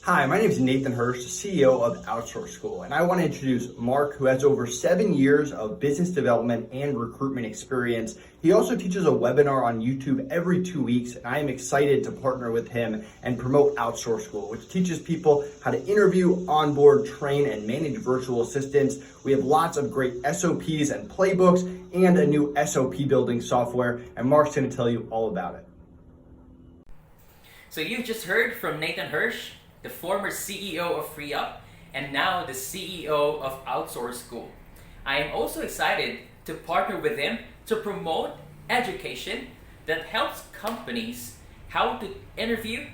Hi, my name is Nathan Hirsch, CEO of Outsource School, and I want to introduce Mark, who has over 7 years of business development and recruitment experience. He also teaches a webinar on YouTube every 2 weeks, and I am excited to partner with him and promote Outsource School, which teaches people how to interview, onboard, train, and manage virtual assistants. We have lots of great SOPs and playbooks and a new SOP building software, and Mark's going to tell you all about it. So you've just heard from Nathan Hirsch, the former CEO of Freeup, and now the CEO of Outsource School. I am also excited to partner with him to promote education that helps companies how to interview,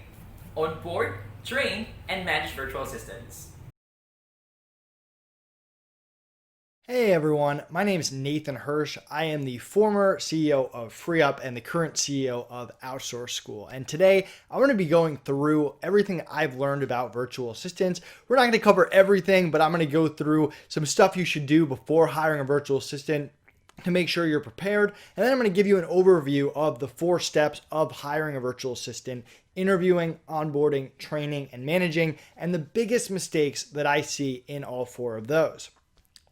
onboard, train, and manage virtual assistants. Hey everyone, my name is Nathan Hirsch. I am the former CEO of Freeup and the current CEO of Outsource School. And today I'm going to be going through everything I've learned about virtual assistants. We're not going to cover everything, but I'm going to go through some stuff you should do before hiring a virtual assistant to make sure you're prepared. And then I'm going to give you an overview of the 4 steps of hiring a virtual assistant: interviewing, onboarding, training, and managing, and the biggest mistakes that I see in all 4 of those.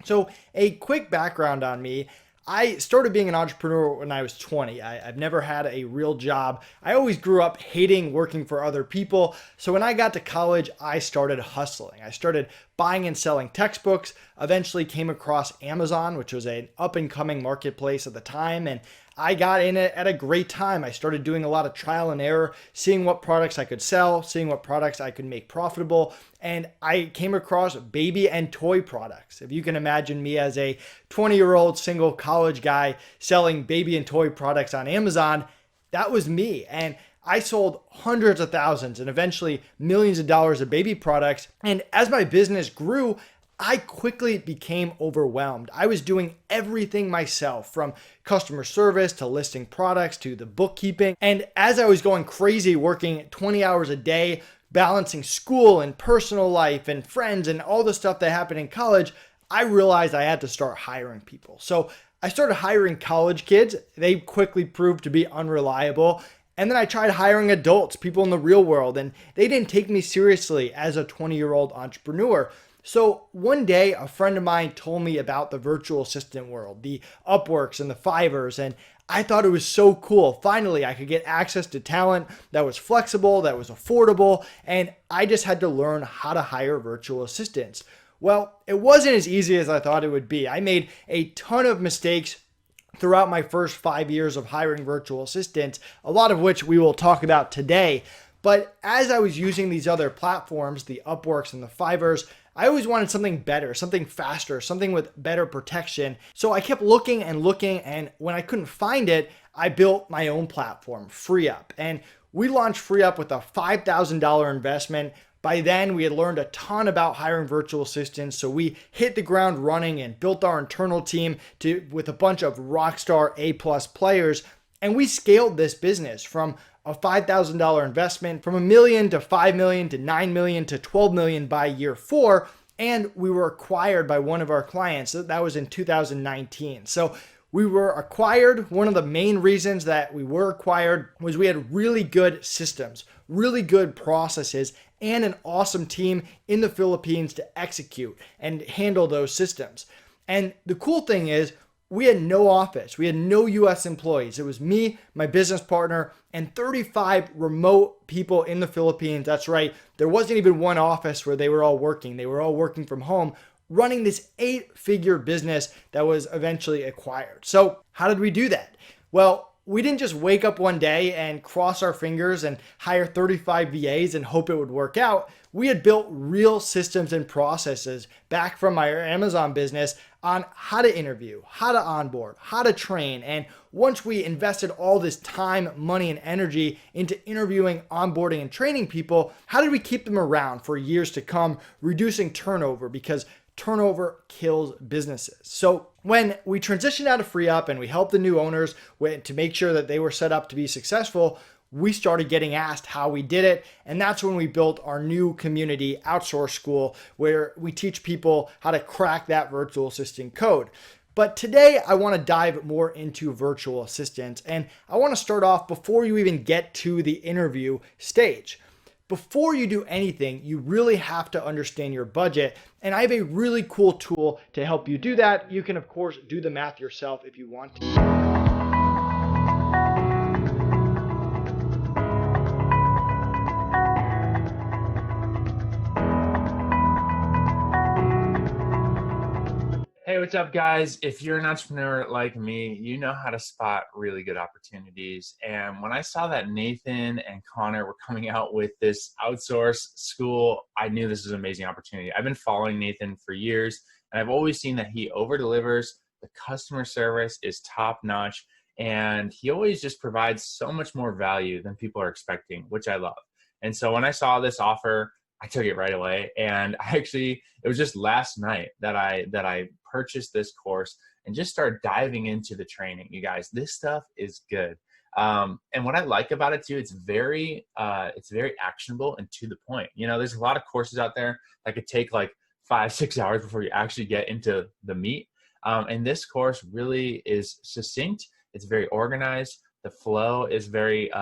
So a quick background on me. I started being an entrepreneur when I was 20. I've never had a real job. I always grew up hating working for other people. So when I got to college, I started hustling. I started buying and selling textbooks, eventually came across Amazon, which was an up and coming marketplace at the time. And I got in it at a great time. I started doing a lot of trial and error, seeing what products I could sell, seeing what products I could make profitable. And I came across baby and toy products. If you can imagine me as a 20-year-old single college guy selling baby and toy products on Amazon, that was me. And I sold hundreds of thousands and eventually millions of dollars of baby products. And as my business grew, I quickly became overwhelmed. I was doing everything myself, from customer service to listing products to the bookkeeping. And as I was going crazy, working 20 hours a day, balancing school and personal life and friends and all the stuff that happened in college, I realized I had to start hiring people. So I started hiring college kids. They quickly proved to be unreliable. And then I tried hiring adults, people in the real world, and they didn't take me seriously as a 20-year-old entrepreneur. So one day, a friend of mine told me about the virtual assistant world, the Upworks and the Fivers, and I thought it was so cool. Finally, I could get access to talent that was flexible, that was affordable, and I just had to learn how to hire virtual assistants. Well, it wasn't as easy as I thought it would be. I made a ton of mistakes throughout my first 5 years of hiring virtual assistants, a lot of which we will talk about today. But as I was using these other platforms, the Upworks and the Fivers, I always wanted something better, something faster, something with better protection. So I kept looking, and when I couldn't find it, I built my own platform, Freeup. And we launched Freeup with a $5,000 investment. By then, we had learned a ton about hiring virtual assistants, so we hit the ground running and built our internal team with a bunch of rockstar A+ players. And we scaled this business from a $5,000 investment, from $1 million to $5 million to $9 million to $12 million by year 4. And we were acquired by one of our clients. That was in 2019. So we were acquired. One of the main reasons that we were acquired was we had really good systems, really good processes, and an awesome team in the Philippines to execute and handle those systems. And the cool thing is, we had no office. We had no US employees. It was me, my business partner, and 35 remote people in the Philippines. That's right. There wasn't even one office where they were all working. They were all working from home, running this 8-figure business that was eventually acquired. So how did we do that? Well, we didn't just wake up one day and cross our fingers and hire 35 VAs and hope it would work out. We had built real systems and processes back from my Amazon business on how to interview, how to onboard, how to train. And once we invested all this time, money, and energy into interviewing, onboarding, and training people, how did we keep them around for years to come, reducing turnover? Because turnover kills businesses. So when we transitioned out of Freeup and we helped the new owners to make sure that they were set up to be successful, we started getting asked how we did it. And that's when we built our new community, Outsource School, where we teach people how to crack that virtual assistant code. But today I want to dive more into virtual assistants. And I want to start off before you even get to the interview stage. before you do anything, you really have to understand your budget. And I have a really cool tool to help you do that. You can, of course, do the math yourself if you want to. Hey, what's up, guys? If you're an entrepreneur like me, you know how to spot really good opportunities. And when I saw that Nathan and Connor were coming out with this Outsource School, I knew this was an amazing opportunity. I've been following Nathan for years, and I've always seen that he over-delivers. The customer service is top-notch, and he always just provides so much more value than people are expecting, which I love. And so when I saw this offer, I took it right away. And it was just last night that I purchased this course and just started diving into the training. You guys, this stuff is good. And what I like about it too, it's very actionable and to the point. You know, there's a lot of courses out there that could take like 5-6 hours before you actually get into the meat. And this course really is succinct. It's very organized. The flow is very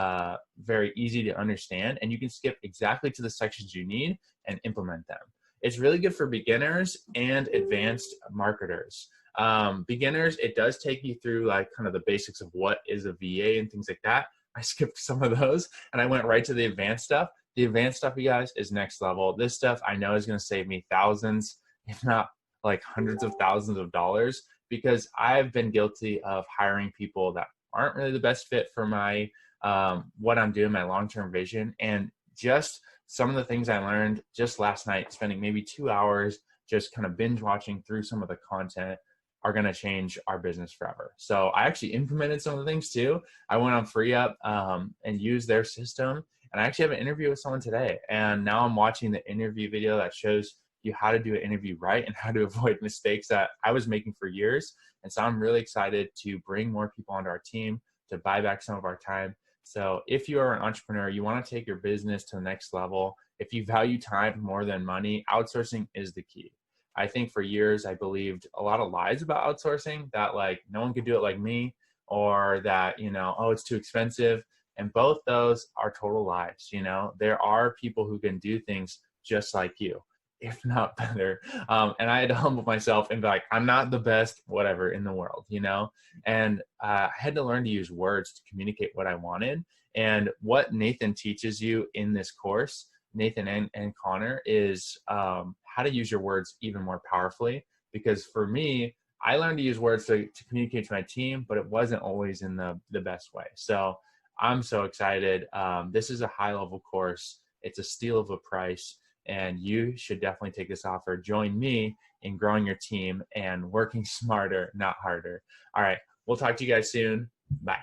easy to understand, and you can skip exactly to the sections you need and implement them. It's really good for beginners and advanced marketers. Beginners, it does take you through like kind of the basics of what is a VA and things like that. I skipped some of those and I went right to the advanced stuff. The advanced stuff, you guys, is next level. This stuff I know is going to save me thousands, if not like hundreds of thousands of dollars, because I've been guilty of hiring people that aren't really the best fit for my what I'm doing, my long-term vision. And just some of the things I learned just last night, spending maybe 2 hours just kind of binge watching through some of the content, are going to change our business forever. So I actually implemented some of the things too. I went on Freeup and used their system. And I actually have an interview with someone today. And now I'm watching the interview video that shows you how to do an interview right and how to avoid mistakes that I was making for years. And so I'm really excited to bring more people onto our team to buy back some of our time. So if you are an entrepreneur, you want to take your business to the next level. If you value time more than money, outsourcing is the key. I think for years, I believed a lot of lies about outsourcing, that like no one could do it like me, or that, you know, oh, it's too expensive. And both those are total lies. You know, there are people who can do things just like you, if not better. And I had to humble myself and be like, I'm not the best whatever in the world, you know? And I had to learn to use words to communicate what I wanted. And what Nathan teaches you in this course, Nathan and Connor, is how to use your words even more powerfully. Because for me, I learned to use words to communicate to my team, but it wasn't always in the best way. So I'm so excited. This is a high-level course. It's a steal of a price. And you should definitely take this offer. Join me in growing your team and working smarter, not harder. All right, we'll talk to you guys soon. Bye.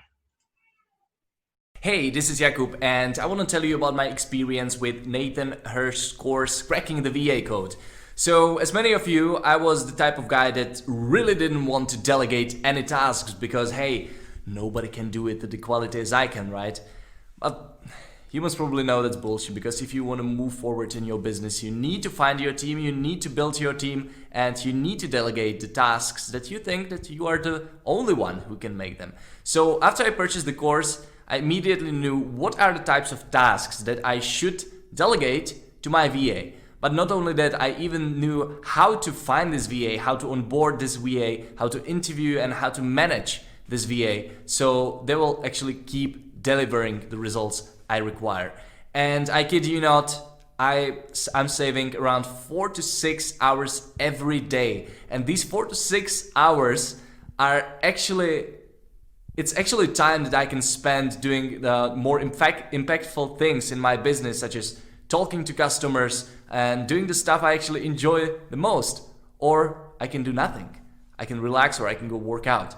Hey, this is Jakub, and I want to tell you about my experience with Nathan Hirsch's course, Cracking the VA Code. So, as many of you, I was the type of guy that really didn't want to delegate any tasks because, hey, nobody can do it at the quality as I can, right? But you must probably know that's bullshit, because if you want to move forward in your business, you need to find your team, you need to build your team, and you need to delegate the tasks that you think that you are the only one who can make them. So after I purchased the course, I immediately knew what are the types of tasks that I should delegate to my VA. But not only that, I even knew how to find this VA, how to onboard this VA, how to interview and how to manage this VA, so they will actually keep delivering the results I require. And I kid you not, I'm saving around 4 to 6 hours every day. And these 4 to 6 hours are actually time that I can spend doing the more impactful things in my business, such as talking to customers and doing the stuff I actually enjoy the most. Or I can do nothing. I can relax, or I can go work out.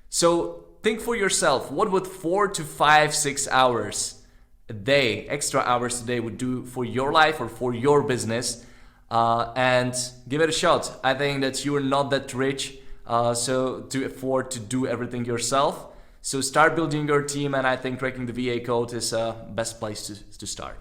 So think for yourself, what would 4 to 5, 6 hours a day, extra hours a day, would do for your life or for your business? And give it a shot. I think that you are not that rich so to afford to do everything yourself. So start building your team, and I think Cracking the VA Code is the best place to start.